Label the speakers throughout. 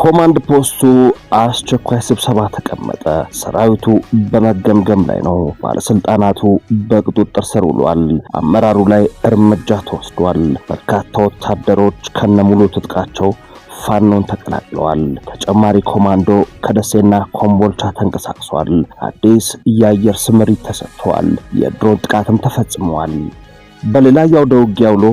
Speaker 1: ኮማንድ ፖስቱ አስቸኳይ ስብሰባ ተቀመጠ። ሰራዊቱ በመገምገም ላይ ነው። ባለስልጣናቱ በቁጥጥር ስር ውሏል። አመራሩ ላይ እርምጃ ተወስዷል። በርካታ ወታደሮች ከነሙሉ ትጥቃቸው ፋኖን ተቀላቅለዋል። ተጨማሪ ኮማንዶ ከደሴና ኮምቦልቻ ተንቀሳቅሷል። አዲስ የአየር ስምሪት ተሰጥቷል። የድሮን ጥቃትም ተፈጽሟል። በሌላ የአውደ ውጊያ ውሎ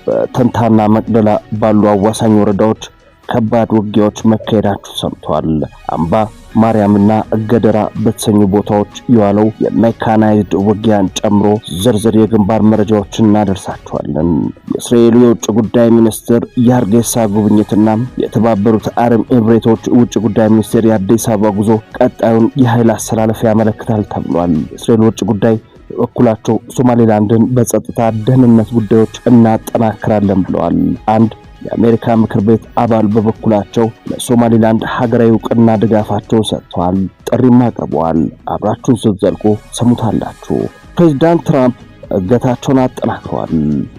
Speaker 1: በተንታና መቅደላ ባሉ አዋሳኝ ወረዳዎች ከባድ ውጊያዎች መካሄዳቸው ሰምቷል። አምባ ማርያምና ገደራ በተሰኙ ቦታዎች የዋለው የሜካናይዝድ ውጊያን ጨምሮ ዝርዝር የግንባር መረጃዎችን እናደርሳቸዋለን። የእስራኤሉ የውጭ ጉዳይ ሚኒስትር የሀርጌሳ ጉብኝትና የተባበሩት አረብ ኤምሬቶች ውጭ ጉዳይ ሚኒስትር የአዲስ አበባ ጉዞ ቀጣዩን የኃይል አሰላለፍ ያመለክታል ተብሏል። የእስራኤል ውጭ ጉዳይ በበኩላቸው ሶማሌላንድን በጸጥታ ደህንነት ጉዳዮች እናጠናክራለን ብለዋል። አንድ የአሜሪካ ምክር ቤት አባል በበኩላቸው ለሶማሌላንድ ሀገራዊ ዕውቅና ድጋፋቸው ሰጥተዋል፣ ጥሪም አቅርበዋል። አብራችሁን ስትዘልቁ ሰሙታላችሁ። ፕሬዝዳንት ትራምፕ እገታቸውን አጠናክረዋል።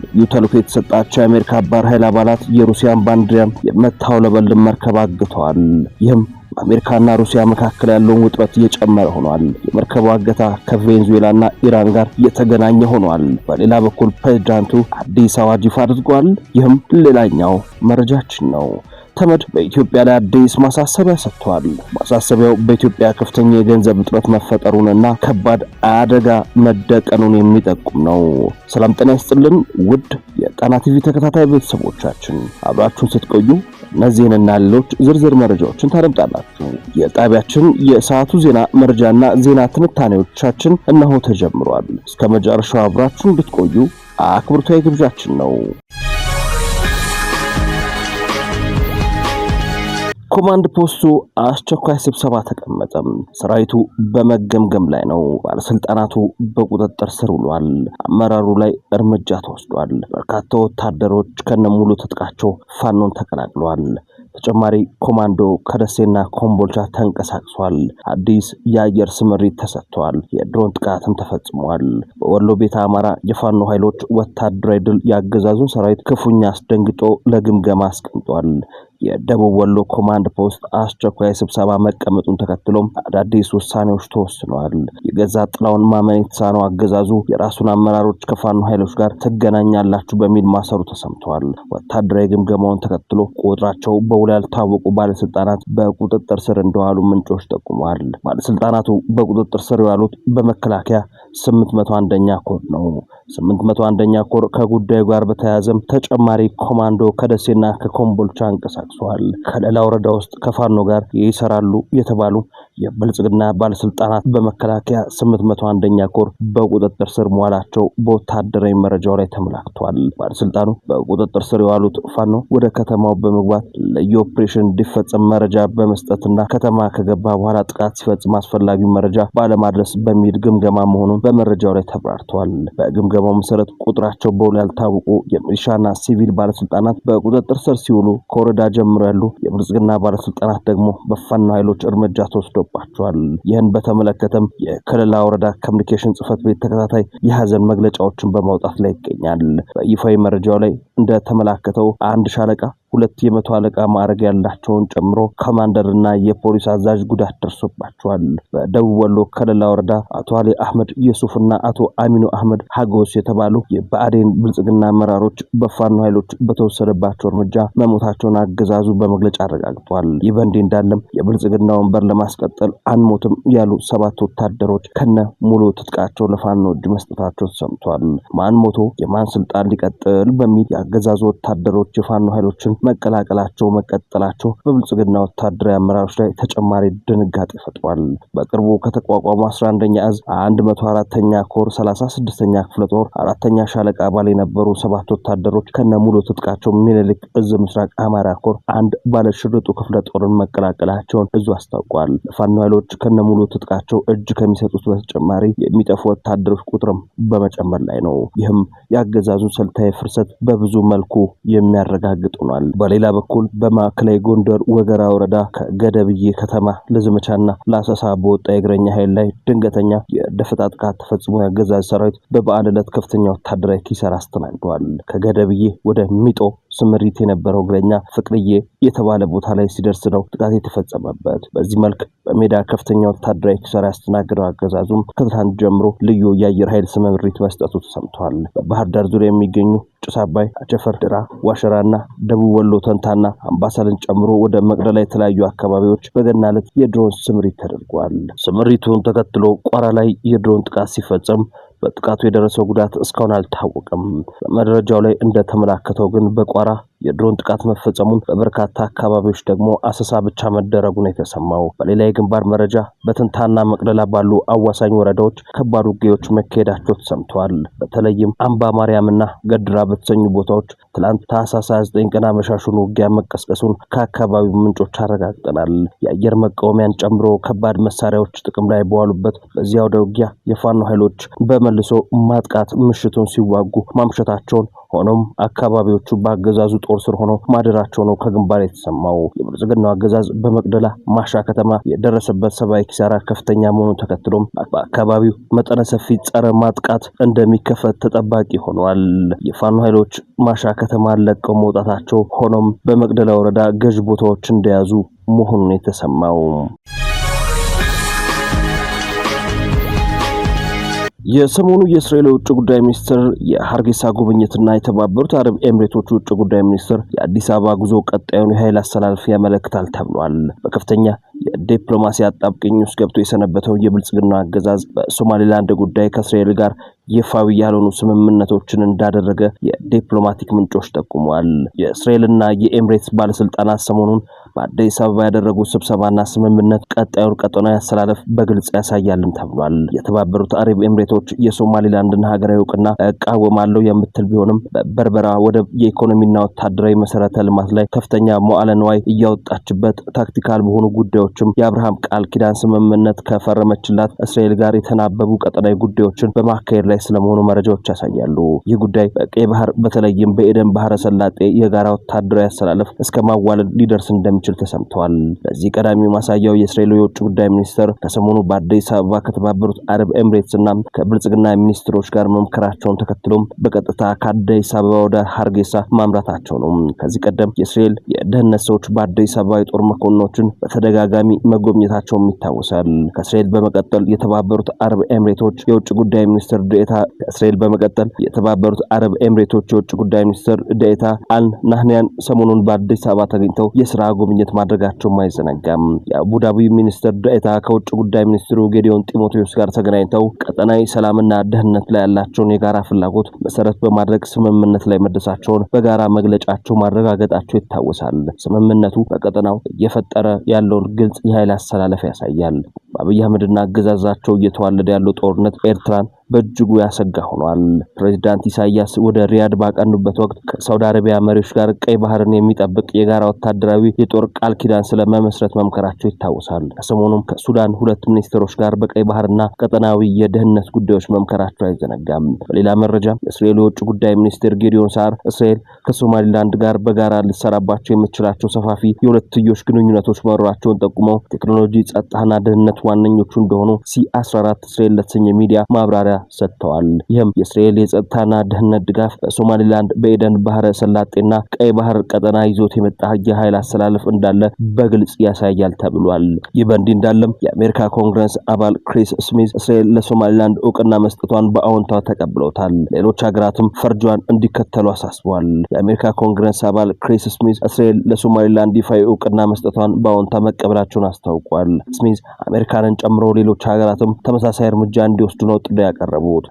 Speaker 1: ልዩ ተልዕኮ የተሰጣቸው የአሜሪካ ባህር ኃይል አባላት የሩሲያን ባንዲራ የምታውለበልብ መርከብ አግተዋል። ይህም በአሜሪካና ሩሲያ መካከል ያለውን ውጥረት እየጨመረ ሆኗል። የመርከቡ እገታ ከቬኔዙዌላና ኢራን ጋር የተገናኘ ሆኗል። በሌላ በኩል ፕሬዝዳንቱ አዲስ አዋጅ ይፋ አድርገዋል። ይህም ሌላኛው መረጃችን ነው። ተመድ በኢትዮጵያ ላይ አዲስ ማሳሰቢያ ሰጥቷል። ማሳሰቢያው በኢትዮጵያ ከፍተኛ የገንዘብ እጥረት መፈጠሩንና ከባድ አደጋ መደቀኑን የሚጠቁም ነው። ሰላም ጤና ይስጥልን ውድ የጣና ቲቪ ተከታታይ ቤተሰቦቻችን፣ አብራችሁን ስትቆዩ እነዚህንና ሌሎች ዝርዝር መረጃዎችን ታደምጣላችሁ። የጣቢያችን የሰዓቱ ዜና መረጃና ዜና ትንታኔዎቻችን እነሆ ተጀምሯል። እስከ መጨረሻው አብራችሁን እንድትቆዩ አክብሮታዊ ግብዣችን ነው። ኮማንድ ፖስቱ አስቸኳይ ስብሰባ ተቀመጠ። ሰራዊቱ በመገምገም ላይ ነው። ባለስልጣናቱ በቁጥጥር ስር ውሏል። አመራሩ ላይ እርምጃ ተወስዷል። በርካታ ወታደሮች ከነሙሉ ትጥቃቸው ፋኖን ተቀላቅለዋል። ተጨማሪ ኮማንዶ ከደሴና ኮምቦልቻ ተንቀሳቅሷል። አዲስ የአየር ስምሪት ተሰጥቷል። የድሮን ጥቃትም ተፈጽሟል። በወሎ ቤተ አማራ የፋኖ ኃይሎች ወታደራዊ ድል ያገዛዙን ሰራዊት ክፉኛ አስደንግጦ ለግምገማ አስቀምጧል። የደቡብ ወሎ ኮማንድ ፖስት አስቸኳይ ስብሰባ መቀመጡን ተከትሎም አዳዲስ ውሳኔዎች ተወስነዋል። የገዛ ጥላውን ማመን የተሳነው አገዛዙ የራሱን አመራሮች ከፋኖ ኃይሎች ጋር ትገናኛላችሁ በሚል ማሰሩ ተሰምቷል። ወታደራዊ ግምገማውን ተከትሎ ቁጥራቸው በውል ያልታወቁ ባለስልጣናት በቁጥጥር ስር እንደዋሉ ምንጮች ጠቁመዋል። ባለስልጣናቱ በቁጥጥር ስር የዋሉት በመከላከያ 801ኛ ኮር ነው። 801ኛ ኮር ከጉዳዩ ጋር በተያያዘም ተጨማሪ ኮማንዶ ከደሴና ከኮምቦልቻ አንቀሳቅሷል። ከሌላ ወረዳ ውስጥ ከፋኖ ጋር ይሰራሉ የተባሉ የብልጽግና ባለስልጣናት በመከላከያ 801ኛ ኮር በቁጥጥር ስር መዋላቸው በወታደራዊ መረጃው ላይ ተመላክቷል። ባለስልጣኑ በቁጥጥር ስር የዋሉት ፋኖ ወደ ከተማው በመግባት ለኦፕሬሽን እንዲፈጸም መረጃ በመስጠትና ከተማ ከገባ በኋላ ጥቃት ሲፈጽም አስፈላጊው መረጃ ባለማድረስ በሚል ግምገማ መሆኑን በመረጃው ላይ ተብራርቷል። በግምገማው መሰረት ቁጥራቸው በውል ያልታወቁ የሚሊሻና ሲቪል ባለስልጣናት በቁጥጥር ስር ሲውሉ ከወረዳ ጀምሮ ያሉ የብልጽግና ባለስልጣናት ደግሞ በፋኖ ኃይሎች እርምጃ ተወስዶባቸዋል። ይህን በተመለከተም የከለላ ወረዳ ኮሚኒኬሽን ጽህፈት ቤት ተከታታይ የሐዘን መግለጫዎችን በማውጣት ላይ ይገኛል። በይፋዊ መረጃው ላይ እንደተመላከተው አንድ ሻለቃ 2 የመቶ አለቃ ማዕረግ ያላቸውን ጨምሮ ኮማንደርና የፖሊስ አዛዥ ጉዳት ደርሶባቸዋል። በደቡብ ወሎ ከለላ ወረዳ አቶ አሊ አህመድ የሱፍና አቶ አሚኑ አህመድ ሀጎስ የተባሉ የብአዴን ብልጽግና አመራሮች በፋኖ ኃይሎች በተወሰደባቸው እርምጃ መሞታቸውን አገዛዙ በመግለጫ አረጋግጧል። ይህ በእንዲህ እንዳለም የብልጽግና ወንበር ለማስቀጠል አንሞትም ያሉ 7 ወታደሮች ከነ ሙሉ ትጥቃቸው ለፋኖ እጅ መስጠታቸው ተሰምቷል። ማን ሞቶ የማን ስልጣን ሊቀጥል በሚል የአገዛዙ ወታደሮች የፋኖ ኃይሎችን መቀጠላቸው በብልጽግና ወታደራዊ አመራሮች ላይ ተጨማሪ ድንጋጤ ፈጥሯል። በቅርቡ ከተቋቋሙ 11ኛ እዝ 104ኛ ኮር 36ኛ ክፍለ ጦር 4ኛ ሻለቃ አባል የነበሩ 7 ወታደሮች ከነሙሉ ትጥቃቸው ሚኒሊክ እዝ ምስራቅ አማራ ኮር አንድ ባለሽርጡ ክፍለ ጦርን መቀላቀላቸውን እዙ አስታውቋል። ለፋኖ ኃይሎች ከነሙሉ ትጥቃቸው እጅ ከሚሰጡት በተጨማሪ የሚጠፉ ወታደሮች ቁጥርም በመጨመር ላይ ነው። ይህም ያገዛዙን ስልታዊ ፍርሰት በብዙ መልኩ የሚያረጋግጥ ሆኗል። በሌላ በኩል በማዕከላዊ ጎንደር ወገራ ወረዳ ከገደብዬ ከተማ ለዘመቻና ለአሰሳ በወጣ የእግረኛ ኃይል ላይ ድንገተኛ የደፈጣ ጥቃት ተፈጽሞ ያገዛዝ ሰራዊት በበዓል ዕለት ከፍተኛ ወታደራዊ ኪሳራ አስተናግዷል። ከገደብዬ ወደ ሚጦ ስምሪት የነበረው እግረኛ ፍቅርዬ የተባለ ቦታ ላይ ሲደርስ ነው ጥቃት የተፈጸመበት። በዚህ መልክ በሜዳ ከፍተኛ ወታደራዊ ኪሳራ ያስተናገደው አገዛዙም ከትናንት ጀምሮ ልዩ የአየር ኃይል ስምሪት መስጠቱ ተሰምቷል። በባህር ዳር ዙሪያ የሚገኙ ጭስ አባይ፣ አቸፈር፣ ድራ፣ ዋሸራና ደቡብ ወሎ ተንታና አምባሳልን ጨምሮ ወደ መቅደላ የተለያዩ አካባቢዎች በገና ዕለት የድሮን ስምሪት ተደርጓል። ስምሪቱን ተከትሎ ቋራ ላይ የድሮን ጥቃት ሲፈጸም በጥቃቱ የደረሰው ጉዳት እስካሁን አልታወቀም። በመረጃው ላይ እንደተመላከተው ግን በቋራ የድሮን ጥቃት መፈጸሙን በበርካታ አካባቢዎች ደግሞ አሰሳ ብቻ መደረጉን የተሰማው። በሌላ የግንባር መረጃ በትንታና መቅደላ ባሉ አዋሳኝ ወረዳዎች ከባድ ውጊያዎች መካሄዳቸው ተሰምተዋል። በተለይም አምባ ማርያምና ገድራ በተሰኙ ቦታዎች ትላንት ታህሳስ 29 ቀን አመሻሹን ውጊያ መቀስቀሱን ከአካባቢው ምንጮች አረጋግጠናል። የአየር መቃወሚያን ጨምሮ ከባድ መሳሪያዎች ጥቅም ላይ በዋሉበት በዚያው ውጊያ የፋኖ ኃይሎች በመልሶ ማጥቃት ምሽቱን ሲዋጉ ማምሸታቸውን ሆኖም አካባቢዎቹ በአገዛዙ ጦር ስር ሆነው ማደራቸው ነው ከግንባር የተሰማው። የብልጽግናው አገዛዝ በመቅደላ ማሻ ከተማ የደረሰበት ሰብአዊ ኪሳራ ከፍተኛ መሆኑን ተከትሎም በአካባቢው መጠነ ሰፊ ጸረ ማጥቃት እንደሚከፈት ተጠባቂ ሆኗል። የፋኖ ኃይሎች ማሻ ከተማ ለቀው መውጣታቸው ሆኖም በመቅደላ ወረዳ ገዥ ቦታዎች እንደያዙ መሆኑን የተሰማው። የሰሞኑ የእስራኤል ውጭ ጉዳይ ሚኒስትር የሐርጌሳ ጉብኝትና የተባበሩት አረብ ኤሚሬቶች ውጭ ጉዳይ ሚኒስትር የአዲስ አበባ ጉዞ ቀጣዩን የኃይል አስተላልፍ ያመለክታል ተብሏል። በከፍተኛ የዲፕሎማሲ አጣብቂኝ ውስጥ ገብቶ የሰነበተው የብልጽግና አገዛዝ በሶማሊላንድ ጉዳይ ከእስራኤል ጋር ይፋዊ ያልሆኑ ስምምነቶችን እንዳደረገ የዲፕሎማቲክ ምንጮች ጠቁመዋል። የእስራኤልና የኤሚሬትስ ባለስልጣናት ሰሞኑን በአዲስ አበባ ያደረጉት ስብሰባና ስምምነት ቀጣዩን ቀጠናዊ አስተላለፍ በግልጽ ያሳያልም ተብሏል። የተባበሩት አረብ ኤሚሬቶች የሶማሊላንድን ሀገራዊ እውቅና እቃወማለሁ የምትል ቢሆንም በበርበራ ወደብ የኢኮኖሚና ወታደራዊ መሰረተ ልማት ላይ ከፍተኛ መዋዕለ ንዋይ እያወጣችበት ታክቲካል በሆኑ ጉዳዮችም የአብርሃም ቃል ኪዳን ስምምነት ከፈረመችላት እስራኤል ጋር የተናበቡ ቀጠናዊ ጉዳዮችን በማካሄድ ላይ ስለመሆኑ መረጃዎች ያሳያሉ። ይህ ጉዳይ በቀይ ባህር በተለይም በኤደን ባህረ ሰላጤ የጋራ ወታደራዊ አስተላለፍ እስከ ማዋለድ ሊደርስ እንደሚችል ተሰምቷል። ለዚህ ቀዳሚው ማሳያው የእስራኤል የውጭ ጉዳይ ሚኒስትር ከሰሞኑ በአዲስ አበባ ከተባበሩት አረብ ኤሚሬትስና ከብልጽግና ሚኒስትሮች ጋር መምከራቸውን ተከትሎም በቀጥታ ከአዲስ አበባ ወደ ሐርጌሳ ማምራታቸው ነው። ከዚህ ቀደም የእስራኤል የደህንነት ሰዎች በአዲስ አበባ የጦር መኮንኖችን በተደጋጋሚ መጎብኘታቸውም ይታወሳል። ከእስራኤል በመቀጠል የተባበሩት አረብ ኤሚሬቶች የውጭ ጉዳይ ሚኒስትር ዴኤታ ከእስራኤል በመቀጠል የተባበሩት አረብ ኤሚሬቶች የውጭ ጉዳይ ሚኒስትር ዴኤታ አል ናህያን ሰሞኑን በአዲስ አበባ ተገኝተው የሥራ ጉብኝት ማድረጋቸው አይዘነጋም። የአቡዳቢ ሚኒስትር ዴኤታ ከውጭ ጉዳይ ሚኒስትሩ ጌዲዮን ጢሞቴዎስ ጋር ተገናኝተው ቀጠናዊ ሰላምና ደህንነት ላይ ያላቸውን የጋራ ፍላጎት መሰረት በማድረግ ስምምነት ላይ መድረሳቸውን በጋራ መግለጫቸው ማረጋገጣቸው ይታወሳል። ስምምነቱ በቀጠናው እየፈጠረ ያለውን ግልጽ የኃይል አስተላለፍ ያሳያል። በአብይ አህመድና አገዛዛቸው እየተዋለደ ያለው ጦርነት ኤርትራን በእጅጉ ያሰጋ ሆኗል። ፕሬዝዳንት ኢሳያስ ወደ ሪያድ ባቀኑበት ወቅት ከሳውዲ አረቢያ መሪዎች ጋር ቀይ ባህርን የሚጠብቅ የጋራ ወታደራዊ የጦር ቃል ኪዳን ስለመመስረት መምከራቸው ይታወሳል። ከሰሞኑም ከሱዳን ሁለት ሚኒስትሮች ጋር በቀይ ባህርና ቀጠናዊ የደህንነት ጉዳዮች መምከራቸው አይዘነጋም። በሌላ መረጃ የእስራኤል የውጭ ጉዳይ ሚኒስትር ጌዲዮን ሳር እስራኤል ከሶማሊላንድ ጋር በጋራ ልትሰራባቸው የምትችላቸው ሰፋፊ የሁለትዮሽ ግንኙነቶች መኖራቸውን ጠቁመው ቴክኖሎጂ፣ ጸጥታና ደህንነት ዋነኞቹ እንደሆኑ ሲ14 እስራኤል ለተሰኘ ሚዲያ ማብራሪያ ሰጥተዋል። ይህም የእስራኤል የጸጥታና ደህንነት ድጋፍ በሶማሊላንድ በኤደን ባህረ ሰላጤና ቀይ ባህር ቀጠና ይዞት የመጣ የኃይል አስተላለፍ እንዳለ በግልጽ ያሳያል ተብሏል። ይህ በእንዲህ እንዳለም የአሜሪካ ኮንግረስ አባል ክሪስ ስሚዝ እስራኤል ለሶማሊላንድ እውቅና መስጠቷን በአዎንታ ተቀብለውታል። ሌሎች ሀገራትም ፈርጇን እንዲከተሉ አሳስበዋል። የአሜሪካ ኮንግረስ አባል ክሪስ ስሚዝ እስራኤል ለሶማሊላንድ ይፋዊ እውቅና መስጠቷን በአዎንታ መቀበላቸውን አስታውቋል። ስሚዝ አሜሪካንን ጨምሮ ሌሎች ሀገራትም ተመሳሳይ እርምጃ እንዲወስዱ ነው ጥሪ ያቀረቡት።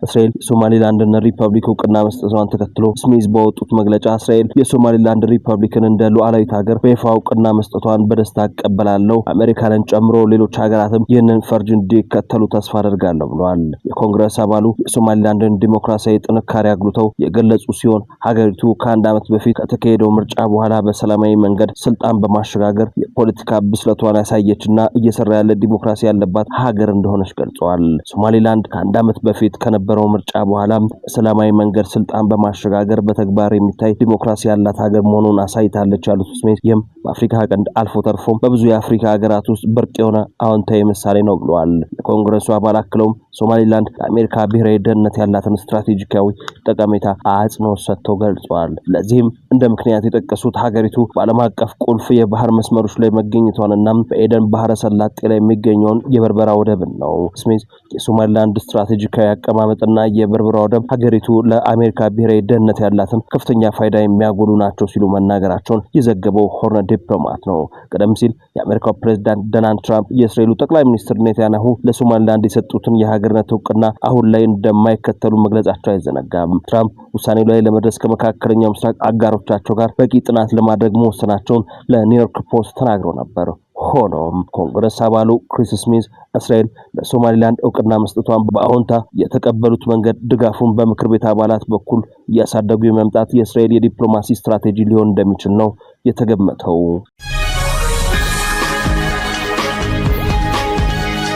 Speaker 1: እስራኤል የሶማሊላንድን ሪፐብሊክ እውቅና መስጠቷን ተከትሎ ስሚዝ ባወጡት መግለጫ እስራኤል የሶማሊላንድ ሪፐብሊክን እንደ ሉዓላዊት ሀገር በይፋ እውቅና መስጠቷን በደስታ እቀበላለሁ፣ አሜሪካንን ጨምሮ ሌሎች ሀገራትም ይህንን ፈርጅ እንዲከተሉ ተስፋ አደርጋለሁ ብለዋል። የኮንግረስ አባሉ የሶማሊላንድን ዲሞክራሲያዊ ጥንካሬ አጉልተው የገለጹ ሲሆን ሀገሪቱ ከአንድ ዓመት በፊት ከተካሄደው ምርጫ በኋላ በሰላማዊ መንገድ ስልጣን በማሸጋገር የፖለቲካ ብስለቷን ያሳየችና እየሰራ ያለ ዲሞክራሲ ያለባት ሀገር እንደሆነች ገልጸዋል። ሶማሊላንድ ከአንድ ዓመት በፊት ከነበረው ምርጫ በኋላ ሰላማዊ መንገድ ስልጣን በማሸጋገር በተግባር የሚታይ ዲሞክራሲ ያላት ሀገር መሆኑን አሳይታለች ያሉት ስሜት ይህም በአፍሪካ ቀንድ አልፎ ተርፎም በብዙ የአፍሪካ ሀገራት ውስጥ ብርቅ የሆነ አዎንታዊ ምሳሌ ነው ብለዋል። የኮንግረሱ አባል አክለውም ሶማሊላንድ ለአሜሪካ ብሔራዊ ደህንነት ያላትን ስትራቴጂካዊ ጠቀሜታ አጽንኦት ሰጥተው ገልጸዋል። ለዚህም እንደ ምክንያት የጠቀሱት ሀገሪቱ በዓለም አቀፍ ቁልፍ የባህር መስመሮች ላይ መገኘቷንና በኤደን ባህረ ሰላጤ ላይ የሚገኘውን የበርበራ ወደብን ነው። ስሚዝ የሶማሊላንድ ስትራቴጂካዊ አቀማመጥና የበርበራ ወደብ ሀገሪቱ ለአሜሪካ ብሔራዊ ደህንነት ያላትን ከፍተኛ ፋይዳ የሚያጎሉ ናቸው ሲሉ መናገራቸውን የዘገበው ሆርን ዲፕሎማት ነው። ቀደም ሲል የአሜሪካው ፕሬዝዳንት ዶናልድ ትራምፕ የእስራኤሉ ጠቅላይ ሚኒስትር ኔታንያሁ ለሶማሊላንድ የሰጡትን የሀገርነት እውቅና አሁን ላይ እንደማይከተሉ መግለጻቸው አይዘነጋም። ትራምፕ ውሳኔ ላይ ለመድረስ ከመካከለኛው ምስራቅ አጋሮቻቸው ጋር በቂ ጥናት ለማድረግ መወሰናቸውን ለኒውዮርክ ፖስት ተናግረው ነበር። ሆኖም ኮንግረስ አባሉ ክሪስ ስሚዝ እስራኤል ለሶማሊላንድ እውቅና መስጠቷን በአዎንታ የተቀበሉት መንገድ ድጋፉን በምክር ቤት አባላት በኩል እያሳደጉ የመምጣት የእስራኤል የዲፕሎማሲ ስትራቴጂ ሊሆን እንደሚችል ነው የተገመተው።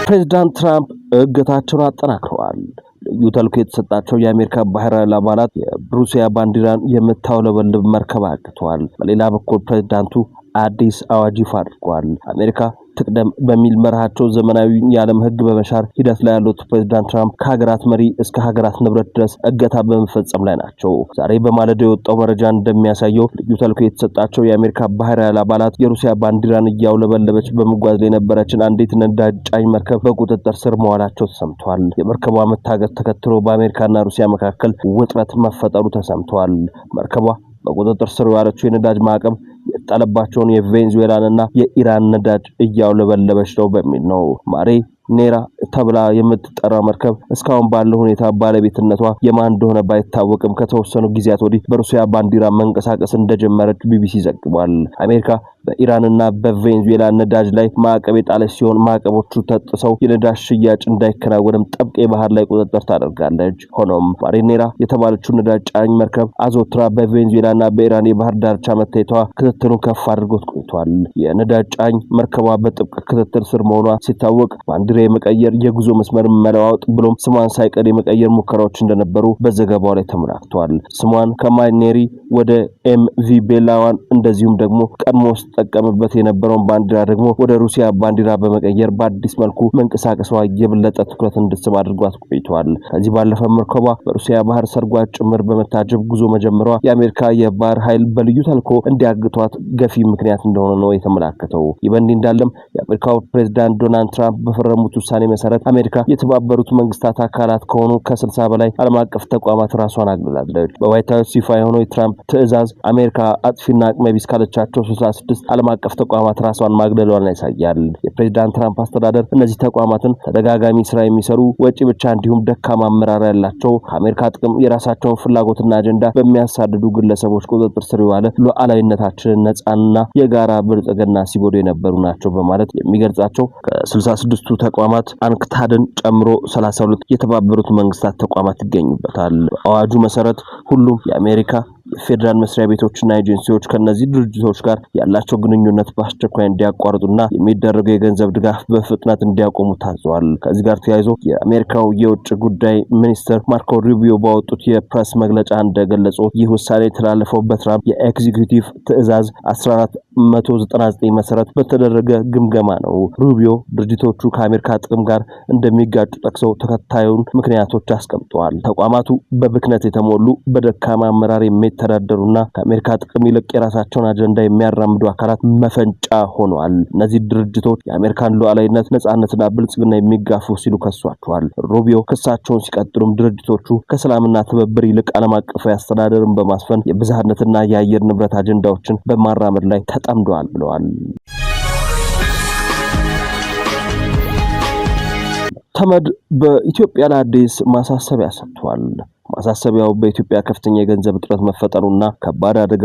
Speaker 1: ፕሬዝዳንት ትራምፕ እገታቸውን አጠናክረዋል። ልዩ ተልዕኮ የተሰጣቸው የአሜሪካ ባህር ኃይል አባላት የሩሲያ ባንዲራን የምታውለበልብ መርከብ አግተዋል። በሌላ በኩል ፕሬዝዳንቱ አዲስ አዋጅ ይፋ አድርገዋል። አሜሪካ ትቅደም በሚል መርሃቸው ዘመናዊ የዓለም ሕግ በመሻር ሂደት ላይ ያሉት ፕሬዝዳንት ትራምፕ ከሀገራት መሪ እስከ ሀገራት ንብረት ድረስ እገታ በመፈጸም ላይ ናቸው። ዛሬ በማለዳው የወጣው መረጃ እንደሚያሳየው ልዩ ተልዕኮ የተሰጣቸው የአሜሪካ ባህር ኃይል አባላት የሩሲያ ባንዲራን እያውለበለበች በመጓዝ ላይ የነበረችን አንዲት ነዳጅ ጫኝ መርከብ በቁጥጥር ስር መዋላቸው ተሰምቷል። የመርከቧ መታገት ተከትሎ በአሜሪካና ሩሲያ መካከል ውጥረት መፈጠሩ ተሰምቷል። መርከቧ በቁጥጥር ስር የዋለችው የነዳጅ ማዕቀብ የጣለባቸውን የቬንዙዌላንና የኢራን ነዳጅ እያውለበለበች ነው በሚል ነው። ማሬ ኔራ ተብላ የምትጠራው መርከብ እስካሁን ባለው ሁኔታ ባለቤትነቷ የማን እንደሆነ ባይታወቅም ከተወሰኑ ጊዜያት ወዲህ በሩሲያ ባንዲራ መንቀሳቀስ እንደጀመረች ቢቢሲ ዘግቧል። አሜሪካ በኢራንና በቬንዙዌላ ነዳጅ ላይ ማዕቀብ የጣለች ሲሆን ማዕቀቦቹ ተጥሰው የነዳጅ ሽያጭ እንዳይከናወንም ጥብቅ የባህር ላይ ቁጥጥር ታደርጋለች። ሆኖም ማሪኔራ የተባለችው ነዳጅ ጫኝ መርከብ አዞትራ በቬንዙዌላና በኢራን የባህር ዳርቻ መታየቷ ክትትሉን ከፍ አድርጎት ቆይቷል። የነዳጅ ጫኝ መርከቧ በጥብቅ ክትትል ስር መሆኗ ሲታወቅ ባንዲራ የመቀየር የጉዞ መስመር መለዋወጥ ብሎም ስሟን ሳይቀር የመቀየር ሙከራዎች እንደነበሩ በዘገባው ላይ ተመላክቷል። ስሟን ከማሪኔሪ ወደ ኤምቪ ቤላዋን እንደዚሁም ደግሞ ቀድሞ ተጠቀመበት የነበረውን ባንዲራ ደግሞ ወደ ሩሲያ ባንዲራ በመቀየር በአዲስ መልኩ መንቀሳቀሷ የበለጠ ትኩረት እንድትስብ አድርጓት ቆይቷል። ከዚህ ባለፈ መርከቧ በሩሲያ ባህር ሰርጓጅ ጭምር በመታጀብ ጉዞ መጀመሯ የአሜሪካ የባህር ኃይል በልዩ ተልዕኮ እንዲያግቷት ገፊ ምክንያት እንደሆነ ነው የተመላከተው። ይህ በእንዲህ እንዳለም የአሜሪካው ፕሬዝዳንት ዶናልድ ትራምፕ በፈረሙት ውሳኔ መሰረት አሜሪካ የተባበሩት መንግስታት አካላት ከሆኑ ከ60 በላይ ዓለም አቀፍ ተቋማት ራሷን አግልላለች። በዋይት ሃውስ ይፋ የሆነው የትራምፕ ትዕዛዝ አሜሪካ አጥፊና አቅመቢስ ካለቻቸው 66 ዓለም አቀፍ ተቋማት ራሷን ማግለሏን ያሳያል። የፕሬዝዳንት ትራምፕ አስተዳደር እነዚህ ተቋማትን ተደጋጋሚ ስራ የሚሰሩ ወጪ ብቻ እንዲሁም ደካማ አመራር ያላቸው ከአሜሪካ ጥቅም የራሳቸውን ፍላጎትና አጀንዳ በሚያሳድዱ ግለሰቦች ቁጥጥር ስር የዋለ ሉዓላዊነታችንን ነጻና የጋራ ብልጽግና ሲቦዱ የነበሩ ናቸው በማለት የሚገልጻቸው ከ66ቱ ተቋማት አንክታድን ጨምሮ 32 የተባበሩት መንግስታት ተቋማት ይገኙበታል። በአዋጁ መሰረት ሁሉም የአሜሪካ የፌደራል መስሪያ ቤቶችና ኤጀንሲዎች ከነዚህ ድርጅቶች ጋር ያላቸው ግንኙነት በአስቸኳይ እንዲያቋርጡና የሚደረገው የገንዘብ ድጋፍ በፍጥነት እንዲያቆሙ ታዘዋል። ከዚህ ጋር ተያይዞ የአሜሪካው የውጭ ጉዳይ ሚኒስትር ማርኮ ሩቢዮ ባወጡት የፕሬስ መግለጫ እንደገለጹ ይህ ውሳኔ የተላለፈው በትራምፕ የኤግዚኪዩቲቭ ትዕዛዝ 1499 መሰረት በተደረገ ግምገማ ነው። ሩቢዮ ድርጅቶቹ ከአሜሪካ ጥቅም ጋር እንደሚጋጩ ጠቅሰው ተከታዩን ምክንያቶች አስቀምጠዋል። ተቋማቱ በብክነት የተሞሉ በደካማ አመራር የሚተዳደሩና ከአሜሪካ ጥቅም ይልቅ የራሳቸውን አጀንዳ የሚያራምዱ አካላት መፈንጫ ሆነዋል። እነዚህ ድርጅቶች የአሜሪካን ሉዓላዊነት፣ ነጻነትና ብልጽግና የሚጋፉ ሲሉ ከሷቸዋል። ሩቢዮ ክሳቸውን ሲቀጥሉም ድርጅቶቹ ከሰላምና ትብብር ይልቅ ዓለም አቀፋዊ አስተዳደርን በማስፈን የብዝሃነትና የአየር ንብረት አጀንዳዎችን በማራመድ ላይ ተጠምደዋል ብለዋል። ተመድ በኢትዮጵያ ላይ አዲስ ማሳሰቢያ ሰጥቷል። ማሳሰቢያው በኢትዮጵያ ከፍተኛ የገንዘብ እጥረት መፈጠሩና ከባድ አደጋ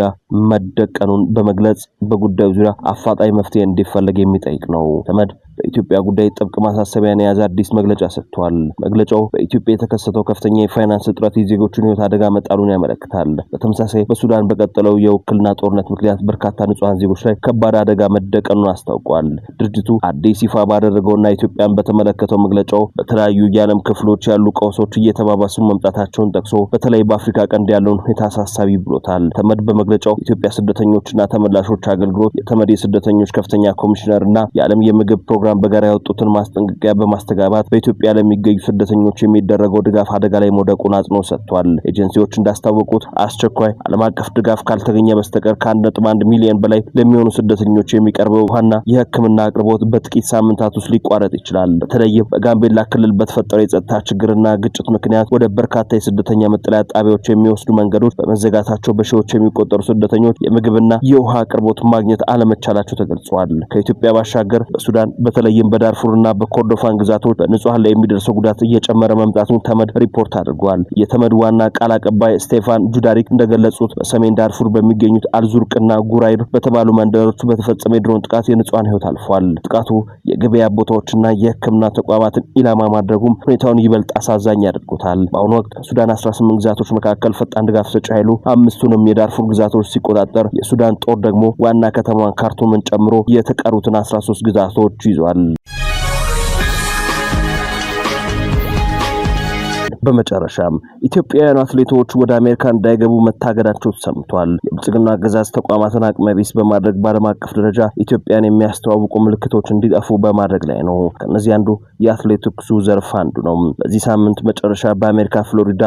Speaker 1: መደቀኑን በመግለጽ በጉዳዩ ዙሪያ አፋጣኝ መፍትሄ እንዲፈለግ የሚጠይቅ ነው። ተመድ በኢትዮጵያ ጉዳይ ጥብቅ ማሳሰቢያን የያዘ አዲስ መግለጫ ሰጥቷል። መግለጫው በኢትዮጵያ የተከሰተው ከፍተኛ የፋይናንስ እጥረት የዜጎችን ሕይወት አደጋ መጣሉን ያመለክታል። በተመሳሳይ በሱዳን በቀጠለው የውክልና ጦርነት ምክንያት በርካታ ንጹሃን ዜጎች ላይ ከባድ አደጋ መደቀኑን አስታውቋል። ድርጅቱ አዲስ ይፋ ባደረገውና ኢትዮጵያን በተመለከተው መግለጫው በተለያዩ የዓለም ክፍሎች ያሉ ቀውሶች እየተባባሱ መምጣታቸውን ጠቅሶ በተለይ በአፍሪካ ቀንድ ያለውን ሁኔታ አሳሳቢ ብሎታል። ተመድ በመግለጫው ኢትዮጵያ ስደተኞችና ተመላሾች አገልግሎት፣ የተመድ የስደተኞች ከፍተኛ ኮሚሽነርና የዓለም የምግብ ፕሮግራም በጋራ ያወጡትን ማስጠንቀቂያ በማስተጋባት በኢትዮጵያ ለሚገኙ ስደተኞች የሚደረገው ድጋፍ አደጋ ላይ መውደቁን አጽንኦት ሰጥቷል። ኤጀንሲዎች እንዳስታወቁት አስቸኳይ ዓለም አቀፍ ድጋፍ ካልተገኘ በስተቀር ከ1.1 ሚሊዮን በላይ ለሚሆኑ ስደተኞች የሚቀርበው ውሃና የሕክምና አቅርቦት በጥቂት ሳምንታት ውስጥ ሊቋረጥ ይችላል። በተለይም በጋምቤላ ክልል በተፈጠረው የጸጥታ ችግርና ግጭት ምክንያት ወደ በርካታ የስደተኛ መጠለያ ጣቢያዎች የሚወስዱ መንገዶች በመዘጋታቸው በሺዎች የሚቆጠሩ ስደተኞች የምግብና የውሃ አቅርቦት ማግኘት አለመቻላቸው ተገልጿል። ከኢትዮጵያ ባሻገር በሱዳን በተለይም በዳርፉርና በኮርዶፋን ግዛቶች በንጹሃን ላይ የሚደርሰው ጉዳት እየጨመረ መምጣቱን ተመድ ሪፖርት አድርጓል። የተመድ ዋና ቃል አቀባይ ስቴፋን ጁዳሪክ እንደገለጹት በሰሜን ዳርፉር በሚገኙት አልዙርቅና ጉራይር በተባሉ መንደሮች በተፈጸመ የድሮን ጥቃት የንጹሃን ሕይወት አልፏል። ጥቃቱ የገበያ ቦታዎችና የሕክምና ተቋማትን ኢላማ ማድረጉም ሁኔታውን ይበልጥ አሳዛኝ ያደርጉታል። በአሁኑ ወቅት ሱዳን 18 ግዛቶች መካከል ፈጣን ድጋፍ ሰጪ ኃይሉ 5ቱንም የዳርፉር ግዛቶች ሲቆጣጠር የሱዳን ጦር ደግሞ ዋና ከተማዋን ካርቱምን ጨምሮ የተቀሩትን 13 ግዛቶች ይዟል። በመጨረሻም ኢትዮጵያውያን አትሌቶች ወደ አሜሪካ እንዳይገቡ መታገዳቸው ተሰምቷል። የብልጽግና አገዛዝ ተቋማትን አቅመ ቢስ በማድረግ በዓለም አቀፍ ደረጃ ኢትዮጵያን የሚያስተዋውቁ ምልክቶች እንዲጠፉ በማድረግ ላይ ነው። ከነዚህ አንዱ የአትሌቲክሱ ዘርፍ አንዱ ነው። በዚህ ሳምንት መጨረሻ በአሜሪካ ፍሎሪዳ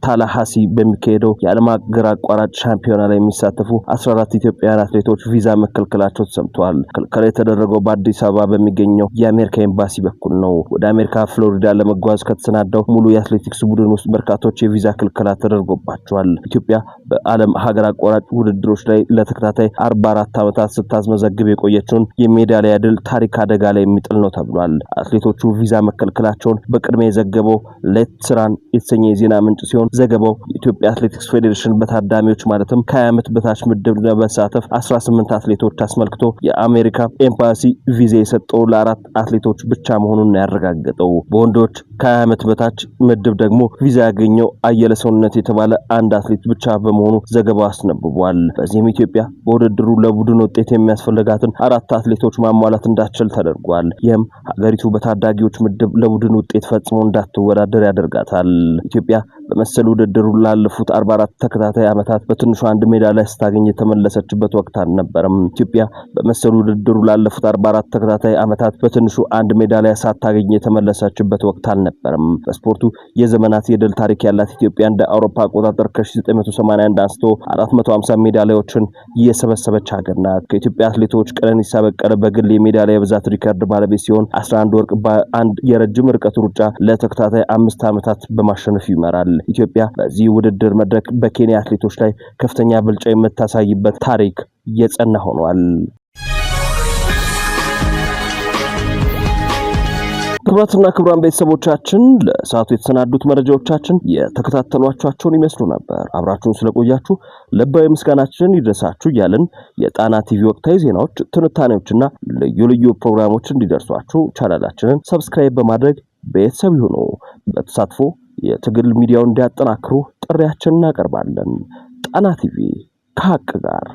Speaker 1: ታላሃሲ በሚካሄደው የዓለም አገር አቋራጭ ሻምፒዮና ላይ የሚሳተፉ 14 ኢትዮጵያውያን አትሌቶች ቪዛ መከልከላቸው ተሰምቷል። ክልከላ የተደረገው በአዲስ አበባ በሚገኘው የአሜሪካ ኤምባሲ በኩል ነው። ወደ አሜሪካ ፍሎሪዳ ለመጓዝ ከተሰናዳው ሙሉ የአትሌቲክስ ቡድን ውስጥ በርካቶች የቪዛ ክልከላ ተደርጎባቸዋል። ኢትዮጵያ በዓለም ሀገር አቋራጭ ውድድሮች ላይ ለተከታታይ 44 ዓመታት ስታስመዘግብ የቆየችውን የሜዳሊያ ድል ታሪክ አደጋ ላይ የሚጥል ነው ተብሏል። አትሌቶቹ ቪዛ መከልከላቸውን በቅድሚያ የዘገበው ሌትስራን የተሰኘ የዜና ምንጭ ሲሆን ዘገባው የኢትዮጵያ አትሌቲክስ ፌዴሬሽን በታዳሚዎች ማለትም ከ20 ዓመት በታች ምድብ ለመሳተፍ 18 አትሌቶች አስመልክቶ የአሜሪካ ኤምባሲ ቪዛ የሰጠው ለ4 አትሌቶች ብቻ መሆኑን ያረጋገጠው። በወንዶች ከ20 ዓመት በታች ምድብ ደግሞ ቪዛ ያገኘው አየለ ሰውነት የተባለ አንድ አትሌት ብቻ በመሆኑ ዘገባው አስነብቧል። በዚህም ኢትዮጵያ በውድድሩ ለቡድን ውጤት የሚያስፈልጋትን 4 አትሌቶች ማሟላት እንዳትችል ተደርጓል። ይህም ሀገሪቱ በታዳጊዎች ምድብ ለቡድን ውጤት ፈጽሞ እንዳትወዳደር ያደርጋታል። ኢትዮጵያ በመሰሉ ውድድሩ ላለፉት 44 ተከታታይ ዓመታት በትንሹ አንድ ሜዳሊያ ስታገኝ የተመለሰችበት ወቅት አልነበረም። ኢትዮጵያ በመሰሉ ውድድሩ ላለፉት 44 ተከታታይ ዓመታት በትንሹ አንድ ሜዳሊያ ሳታገኝ የተመለሰችበት ወቅት አልነበረም። በስፖርቱ የዘመናት የድል ታሪክ ያላት ኢትዮጵያ እንደ አውሮፓ አቆጣጠር ከ1981 አንስቶ 450 ሜዳሊያዎችን የሰበሰበች ሀገር ናት። ከኢትዮጵያ አትሌቶች ቀነኒሳ በቀለ በግል የሜዳሊያ ብዛት ሪከርድ ባለቤት ሲሆን 11 ወርቅ በአንድ የረጅም ርቀት ሩጫ ለተከታታይ 5 ዓመታት በማሸነፍ ይመራል። ኢትዮጵያ በዚህ ውድድር መድረክ በኬንያ አትሌቶች ላይ ከፍተኛ ብልጫ የምታሳይበት ታሪክ የጸና ሆኗል። ክቡራትና ክቡራን ቤተሰቦቻችን ለሰዓቱ የተሰናዱት መረጃዎቻችን የተከታተሏቸውን ይመስሉ ነበር። አብራችሁን ስለቆያችሁ ልባዊ ምስጋናችን ይድረሳችሁ እያልን የጣና ቲቪ ወቅታዊ ዜናዎች፣ ትንታኔዎችና ልዩ ልዩ ፕሮግራሞች እንዲደርሷችሁ ቻናላችንን ሰብስክራይብ በማድረግ ቤተሰብ ይሁኑ። በተሳትፎ የትግል ሚዲያውን እንዲያጠናክሩ ጥሪያችንን እናቀርባለን። ጣና ቲቪ ከሀቅ ጋር